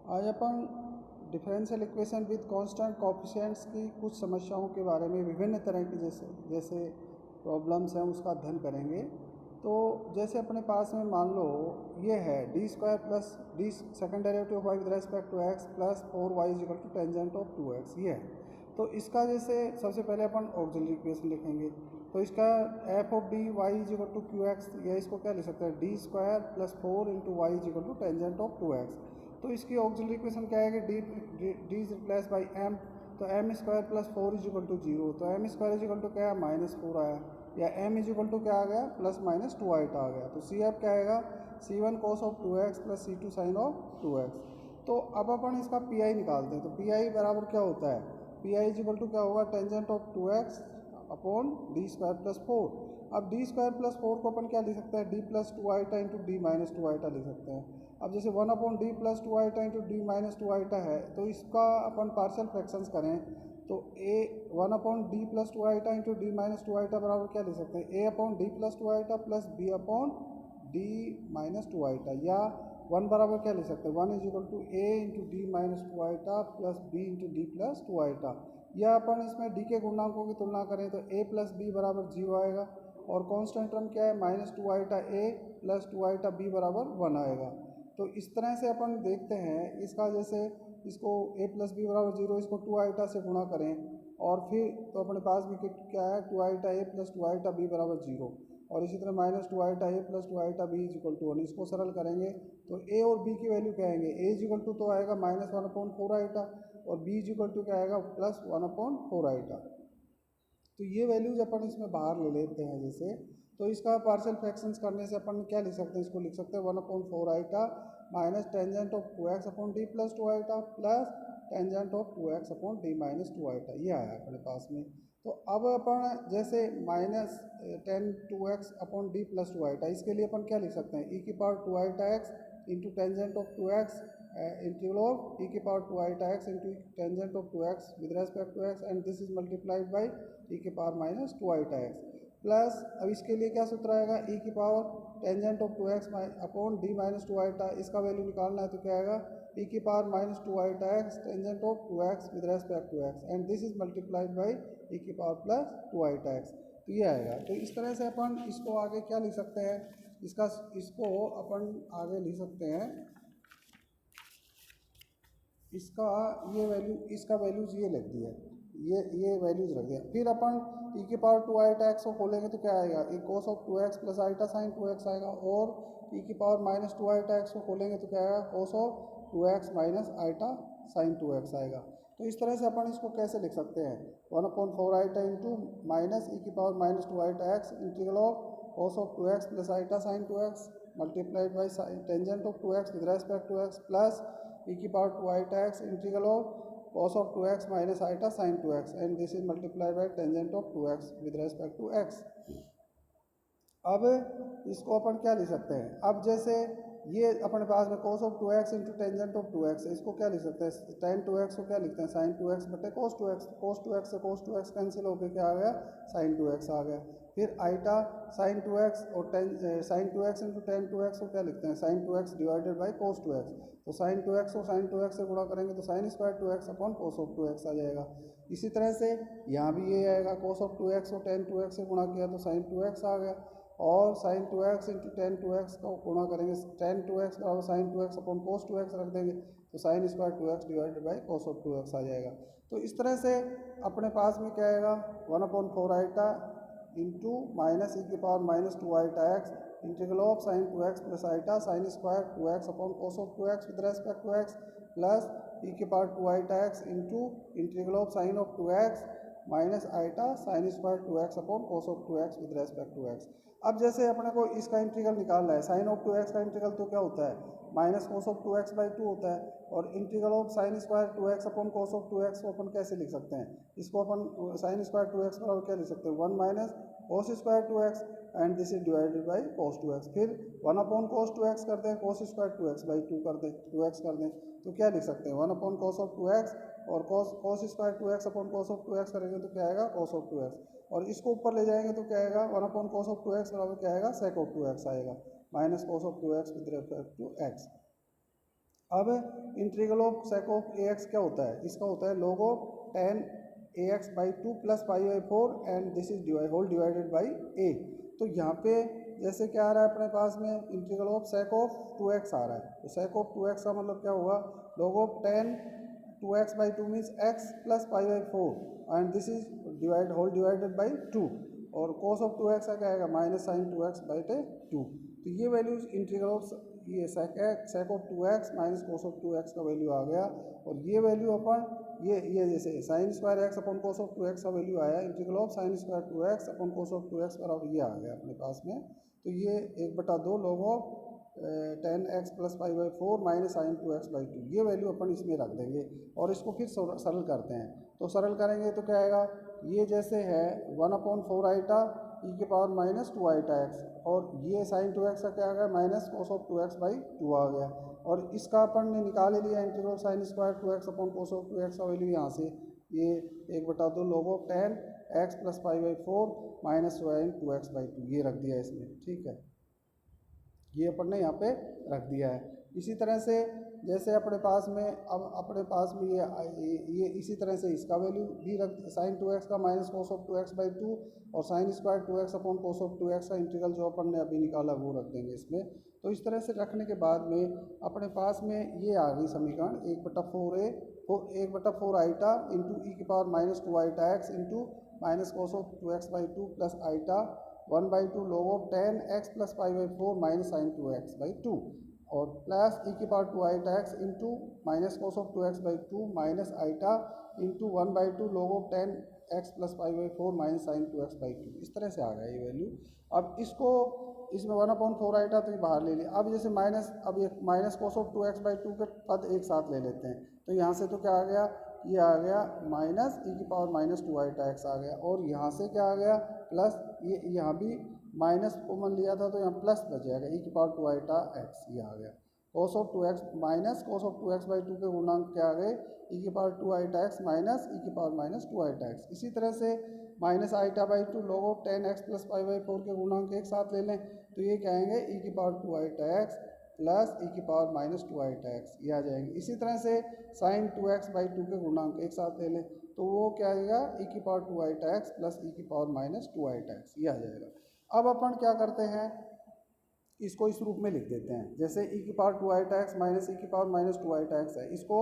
आज अपन differential equation with constant coefficients की कुछ समस्याओं के बारे में विभिन्न तरह की जैसे प्रॉब्लम्स हैं उसका अध्ययन करेंगे। तो जैसे अपने पास में मान लो ये है D square plus D second derivative Y with respect to x plus 4y is equal to tangent of 2x ये है। तो इसका जैसे सबसे पहले अपन ऑक्सिलरी इक्वेशन लिखेंगे। तो इसका F of D Y is equal to Q X, या इसको क्या लिख सकते हैं D square plus 4 into Y is equal to tangent of 2x। तो इसकी ऑक्सिलरी इक्वेशन क्या है कि D is replace by M, तो M square plus 4 is equal to 0। तो M square is equal to क्या है -4 आया, या एम इज इक्वल टू क्या आ गया +-2 आइटा आ गया। तो सी एफ क्या आएगा C1 cos of 2x plus C2 sine of 2x। तो अब अपन इसका पी आई निकालते हैं। तो पी आई बराबर क्या होता है, P I is equal to क्या होगा tangent of 2x upon D square plus 4। अब डी स्क्वायर प्लस 4 को अपन क्या लिख सकते हैं D plus 2 iota into D minus 2 iota लिख सकते हैं। अब जैसे 1 upon D plus 2 iota into D minus 2 iota है, तो इसका अपन पार्शियल फ्रैक्शंस करें तो A 1 upon D plus 2 iota into D minus 2 iota बराबर क्या लिख सकते हैं A upon D plus 2 iota plus B upon D minus 2 iota, या 1 बराबर क्या लिख सकते हैं 1 is equal to A into D minus 2 iota plus B into D plus 2 iota. या अपन इसमें डी के गुणांकों की तुलना करें तो ए प्लस बी बराबर 0 आएगा, और कांस्टेंट टर्म क्या है -2 eta A plus 2 eta B बराबर 1 आएगा। तो इस तरह से अपन देखते हैं इसका, जैसे इसको ए प्लस बी बराबर 0 इसको 2 आइटा से गुणा करें, और फिर तो अपने पास भी क्या है 2 eta A plus 2 eta B बराबर 0, और इसी तरह -2 eta A plus 2 eta B is equal to 1। इसको सरल करेंगे तो ए और बी की वैल्यू क्या आएंगे, ए इज इक्वल टू तो आएगा -1/4 आइटा, और बी इज इक्वल टू क्या आएगा +1/4 आइटा। तो ये वैल्यूज अपन इसमें बाहर ले लेते हैं जैसे। तो इसका पार्शियल फ्रैक्शंस करने से अपन क्या लिख सकते हैं, इसको लिख सकते हैं 1/4 eta minus tangent of 2x upon D plus 2 iota plus tangent of 2x upon D minus 2 eta, ये आया अपने पास में। तो अब अपन जैसे -10 2x upon D plus 2 iota, इसके लिए अपन क्या लिख सकते हैं ई की power 2 iota X into tangent of 2x integral of E की power 2 iota X into tangent of 2x with respect to x, and this is multiplied by E की power -2 iota X plus, अब इसके लिए क्या सूत्र आएगा E की power tangent of 2x upon D minus 2 iota, इसका वैल्यू निकालना है तो क्या आएगा ई की power -2 iota X tangent of 2x with respect to x, and this is multiplied by E की पावर प्लस 2 आइटा एक्स। तो ये आएगा। तो इस तरह से अपन इसको आगे क्या लिख सकते हैं, इसको अपन आगे लिख सकते हैं, इसका ये वैल्यू, इसका वैल्यूज ये लिख दिया, ये वैल्यूज रख दिया। फिर अपन ई की पावर 2 आइटा एक्स को खोलेंगे तो क्या आएगा E cos of 2x plus iota sine 2x आएगा, और ई की पावर -2 आइटा एक्स को खोलेंगे तो क्या आएगा cos of 2x minus iota sine 2x आएगा। तो इस तरह से अपन इसको कैसे लिख सकते हैं 1/4 आइटा इंटू माइनस ई की power -2 iota X integral of cos of 2x plus iota sine 2x multiplied by tangent of 2x with respect to x plus E की power 2 iota X integral of cos of 2x minus iota sin 2x, and this is multiplied by tangent of 2x with respect to x। अब इसको अपन क्या लिख सकते हैं, अब जैसे ये अपने पास में cos of 2x into tangent of 2x, इसको क्या लिख सकते हैं tan 2x को क्या लिखते हैं sin 2x बटे cos 2x, cos 2x से cos 2x कैंसिल होकर क्या आ गया sin 2x आ गया। फिर आइटा sin 2x और sin 2x into tan 2x को क्या लिखते हैं sin 2x divided by cos 2x, तो sin 2x को sin 2x से गुणा करेंगे तो sin square 2x upon cos of 2x आ जाएगा। इसी तरह से यहाँ भी ये आएगा cos ऑफ 2x को tan 2x से गुणा किया तो sin 2x आ गया, और sin 2x into tan 2x को गुणा करेंगे tan 2x बराबर sin 2x upon cos 2x रख देंगे तो sin square 2x divided by cos of 2x आ जाएगा। तो इस तरह से अपने पास में क्या आएगा 1/4 आइटा इंटू माइनस ई की power -2 iota X integral of sin 2x plus iota sine square 2x upon cos of 2x with respect to x plus E की power 2 iota X into integral of sin of 2x minus iota sine square 2x upon cos of 2x with respect to x। अब जैसे अपने को इसका integral निकालना है, sign of 2x का integral तो क्या होता है -cos ऑफ 2x बाई 2 होता है, और integral of sine square 2x upon cos of 2x को अपन कैसे लिख सकते हैं, इसको अपन साइन स्क्वायर 2x बराबर क्या लिख सकते हैं 1 minus cos square 2x, and this is divided by cos 2x। फिर 1/cos 2x करते हैं cos स्क्वायर 2x बाई 2 कर दें 2x कर दें तो क्या लिख सकते हैं 1/cos ऑफ 2x, और cos square 2x upon cos of 2x करेंगे तो क्या आएगा cos ऑफ 2x, और इसको ऊपर ले जाएंगे तो क्या आएगा 1/cos ऑफ 2x बराबर क्या आएगा sec ऑफ 2x आएगा minus cos of 2x with respect to x। अब integral of sec of A X क्या होता है, इसका होता है log of tan A X by two plus pi by four and this is whole divided by A. तो यहाँ पे जैसे क्या आ रहा है अपने पास में integral of sec of two X आ रहा है, तो सेक ऑफ टू एक्स का मतलब क्या होगा, log of tan two X by two means X plus pi by four and this is whole divided by two, और cos ऑफ टू एक्स का क्या आएगा minus sine two X by two. तो ये वैल्यूज इंटीग्रल ऑफ ये sec of two x minus cos of two X का value आ गया, और ये वैल्यू अपन ये जैसे साइन स्क्वायर एक्स अपन कोस ऑफ टू एक्स का वैल्यू आया, integral of sine square two X अपन कोस ऑफ टू एक्स बराबर ये आ गया अपने पास में। तो ये 1/2 log of ten x plus pi by four minus sine two X by two, ये वैल्यू अपन इसमें रख देंगे और इसको फिर सरल करते हैं। तो सरल करेंगे तो क्या आएगा, ये जैसे है 1/4 आइटा ई के power minus two iota X, और ये साइन टू एक्स का क्या आ गया minus cos of two X by two आ गया, और इसका अपन ने निकाल लिया integral sine square two X upon cos of two X का वैल्यू यहाँ से ये 1/2 log of ten x plus pi by four minus sine two X by two, ये रख दिया इसमें, ठीक है, ये अपन ने यहाँ पे रख दिया है। इसी तरह से जैसे अपने पास में अब अपने पास में ये इसी तरह से इसका वैल्यू भी रख साइन टू एक्स का minus cos of two X by two, और sine square two X upon cos of two X का इंटीग्रल जो अपन ने अभी निकाला वो रख देंगे इसमें। तो इस तरह से रखने के बाद में अपने पास में ये आ गई समीकरण 1/4 आइटा इंटू ई की power minus two iota X into minus cos of two X by two plus eta 1/2 log of ten x plus pi by four minus sine two X by two, और plus E की power two iota X into minus cos of two X by two minus eta into 1/2 log of ten x plus pi by four minus sine two X by two, इस तरह से आ गया ये value. अब इसको इसमें 1/4 iota तो ये बाहर ले लिया, अब जैसे अब ये minus cos of two X by two के पद एक साथ ले लेते हैं, तो यहाँ से तो क्या आ गया, ये आ गया माइनस ई की power minus two iota X आ गया, और यहाँ से क्या आ गया प्लस, ये यहाँ भी माइनस कॉमन लिया था तो यहाँ प्लस बच जाएगा ई की पावर टू आइटा एक्स, ये आ गया cos of two x minus cos of two X by two के गुणांक क्या आ गए ई की power two iota X minus E की power minus two iota X. इसी तरह से minus iota by two log of ten x plus pi by four के गुणांक एक साथ ले लें, तो ये क्या आएंगे ई की power two iota X plus E की power minus two iota X, ये आ जाएंगे। इसी तरह से sine two X by two के गुणांक एक साथ ले लें, तो वो क्या आएगा ई की power two iota X plus E की power minus two iota X, ये आ जाएगा। अब अपन क्या करते हैं, इसको इस रूप में लिख देते हैं, जैसे ई की power two iota X minus E की power minus two iota X है, इसको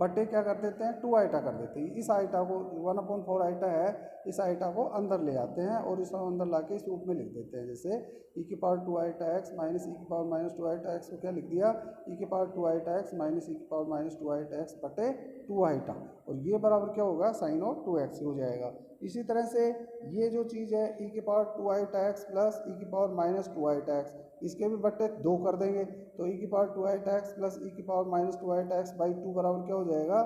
बटे क्या कर देते हैं टू आइटा कर देते हैं, इस आइटा को 1/4 आइटा है, इस आइटा को अंदर ले आते हैं और इसको अंदर ला के इस रूप में लिख देते हैं, जैसे ई की power two iota X minus E की power minus two iota X को क्या लिख दिया ई की power two iota X minus E की power minus two iota X बटे टू आइटा, और ये बराबर क्या होगा साइन ऑफ टू एक्स हो जाएगा। इसी तरह से ये जो चीज़ है ई की power two iota X plus E की power minus two iota X, इसके भी बट्टे दो कर देंगे, तो ई की power two iota X plus E की power minus two iota X by two बराबर क्या हो जाएगा,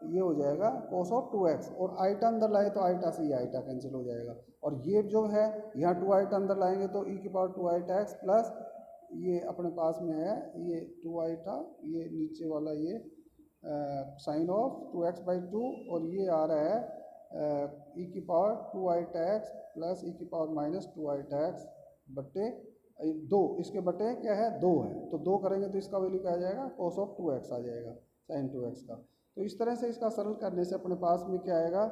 ये हो जाएगा कोस ऑफ टू एक्स, और आइटा अंदर लाए तो आइटा से ये आइटा कैंसिल हो जाएगा, और ये जो है यहाँ टू आइटा अंदर लाएंगे तो ई की power two iota X plus ये अपने पास में है ये टू आइटा, ये नीचे वाला ये sine of two X by two, और ये आ रहा है ई की power two iota X plus E की power minus two iota X बट्टे दो, इसके बटे क्या है दो है, तो दो करेंगे तो इसका वैल्यू क्या आ जाएगा कोस ऑफ टू एक्स आ जाएगा साइन टू एक्स का। तो इस तरह से इसका सरल करने से अपने पास में क्या आएगा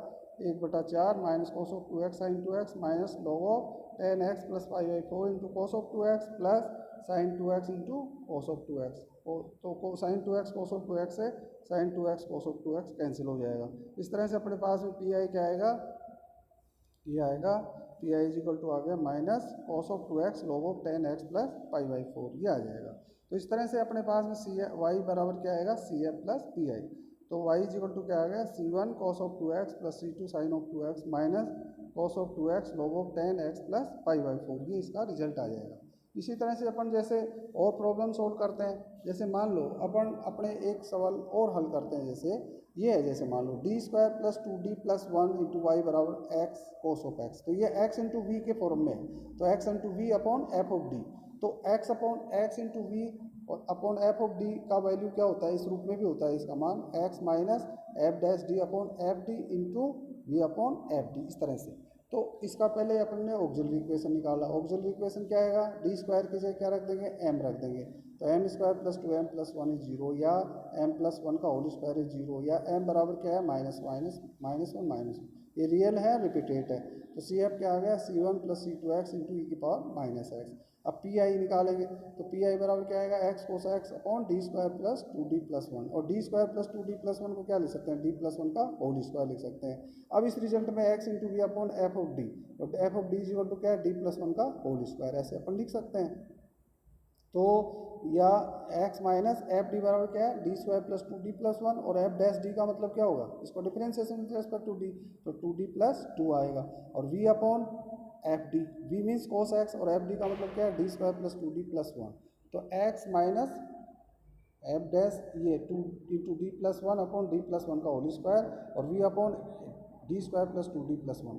1/4 minus cos of two x sine two x minus log of ten x plus pi by four into cos of two x plus sine two x into cos of two x, तो sine two x cos of two x से sine two x cos of two x cancel हो जाएगा। इस तरह से अपने पास में पी आई क्या आएगा, ये आएगा P I is equal to आ गया minus cos of two x log of ten x plus pi by four, ये आ जाएगा। तो इस तरह से अपने पास में सी वाई बराबर क्या आएगा C F plus P I, तो वाई इज इक्वल टू क्या आ गया C one cos of two x plus C two sine of two x minus cos of two x log of ten x plus pi by four, ये इसका result आ जाएगा। इसी तरह से अपन जैसे और प्रॉब्लम सोल्व करते हैं, जैसे मान लो अपन अपने एक सवाल और हल करते हैं, जैसे ये है, जैसे मान लो D square plus two D plus one into y बराबर एक्स कोस ऑफ एक्स, तो ये एक्स इंटू वी के फॉर्म में है, तो x into V upon f of D, तो x upon x into V और अपॉन एफ ऑफ डी का वैल्यू क्या होता है, इस रूप में भी होता है इसका मान X minus F dash D upon F D into V upon F D, इस तरह से। तो इसका पहले अपन ने ऑक्सिलरी इक्वेशन निकाला, ऑक्सिलरी इक्वेशन क्या आएगा डी स्क्वायर की जगह क्या रख देंगे एम रख देंगे, तो M square plus 2m plus 1 is 0, या m प्लस 1 का होल स्क्वायर इज 0, या m बराबर क्या है minus minus minus one minus, ये रियल है रिपीटेड है। तो सी एफ क्या आ गया C1 प्लस C2x इंटू ई की पावर माइनस एक्स। अब पी आई निकालेंगे तो पी आई बराबर क्या आएगा x cos x upon D square plus 2d plus 1, और D square plus 2d plus 1 को क्या लिख सकते हैं d प्लस 1 का होल स्क्वायर लिख सकते हैं। अब इस रिजल्ट में x into V upon f of D, और f of D is equal to क्या है d प्लस 1 का होल स्क्वायर, ऐसे अपन लिख सकते हैं। तो या x माइनस एफ डी बराबर क्या है D square plus 2d plus 1, और एफ डैश डी का मतलब क्या होगा, इसको differentiation with respect to D, तो 2d प्लस 2 आएगा, और v upon F D, V means cos X, और एफ डी का मतलब क्या है D square plus 2d plus 1, तो x माइनस एफ डैश ये 2 into D plus 1 upon D plus 1 का होल स्क्वायर, और v upon D square plus 2d plus 1।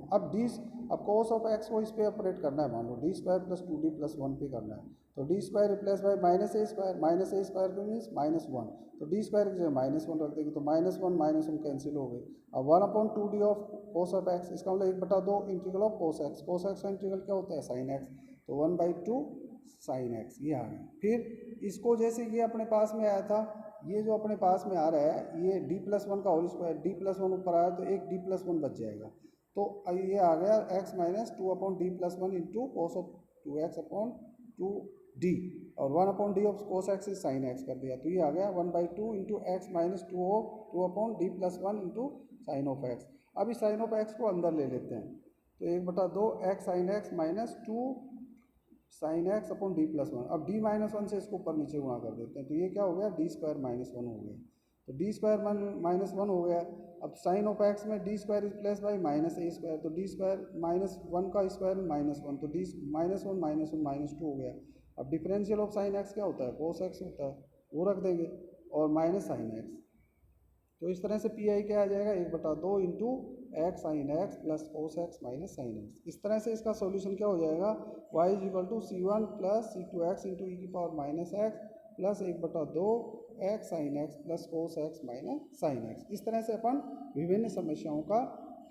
अब कोस ऑफ एक्स को इस पे ऑपरेट करना है, मान लो D square plus 2d plus 1 पे करना है, तो D square replace by minus a square को मीन्स माइनस 1, तो डी स्क्वायर की जगह माइनस 1 रख देंगे, तो माइनस वन कैंसिल हो गई। अब 1 upon 2d of cos of x, इसका मतलब 1/2 इंटीग्रल ऑफ कोस एक्स का इंटीग्रल क्या होता है साइन एक्स, तो 1/2 साइन एक्स ये आ गया। फिर इसको जैसे ये अपने पास में आया था, ये जो अपने पास में आ रहा है ये d प्लस 1 का होल स्क्वायर, d प्लस 1 ऊपर आया तो एक d प्लस 1 बच जाएगा, तो ये आ गया x minus 2 upon D plus 1 into cos of 2x upon 2d, और 1 upon D of cos x is sine x कर दिया, तो ये आ गया 1/2 into x minus 2 upon D plus 1 into sine of x. अब इस साइन ऑफ एक्स को अंदर ले लेते हैं, तो 1/2 x sine x minus 2 sine x upon D plus 1, अब डी माइनस 1 से इसको ऊपर नीचे गुणा कर देते हैं, तो ये क्या हो गया डी स्क्वायर माइनस 1 हो गया, तो डी स्क्वायर माइनस 1 हो गया। अब साइन ऑफ एक्स में D square replace by minus a square, तो डी स्क्वायर माइनस 1 का स्क्वायर माइनस 1, तो डी माइनस 1 माइनस 2 हो गया। अब डिफरेंशियल ऑफ साइन एक्स क्या होता है कोस एक्स होता है, वो रख देंगे, और माइनस साइन एक्स, तो इस तरह से पी आई क्या आ जाएगा 1/2 into x sine x plus cos x minus sine x. इस तरह से इसका सॉल्यूशन क्या हो जाएगा y is equal to C1 plus C2x into ई की power minus x plus 1/2 x sine x plus cos x minus sine x. इस तरह से अपन विभिन्न समस्याओं का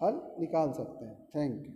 हल निकाल सकते हैं। Thank you.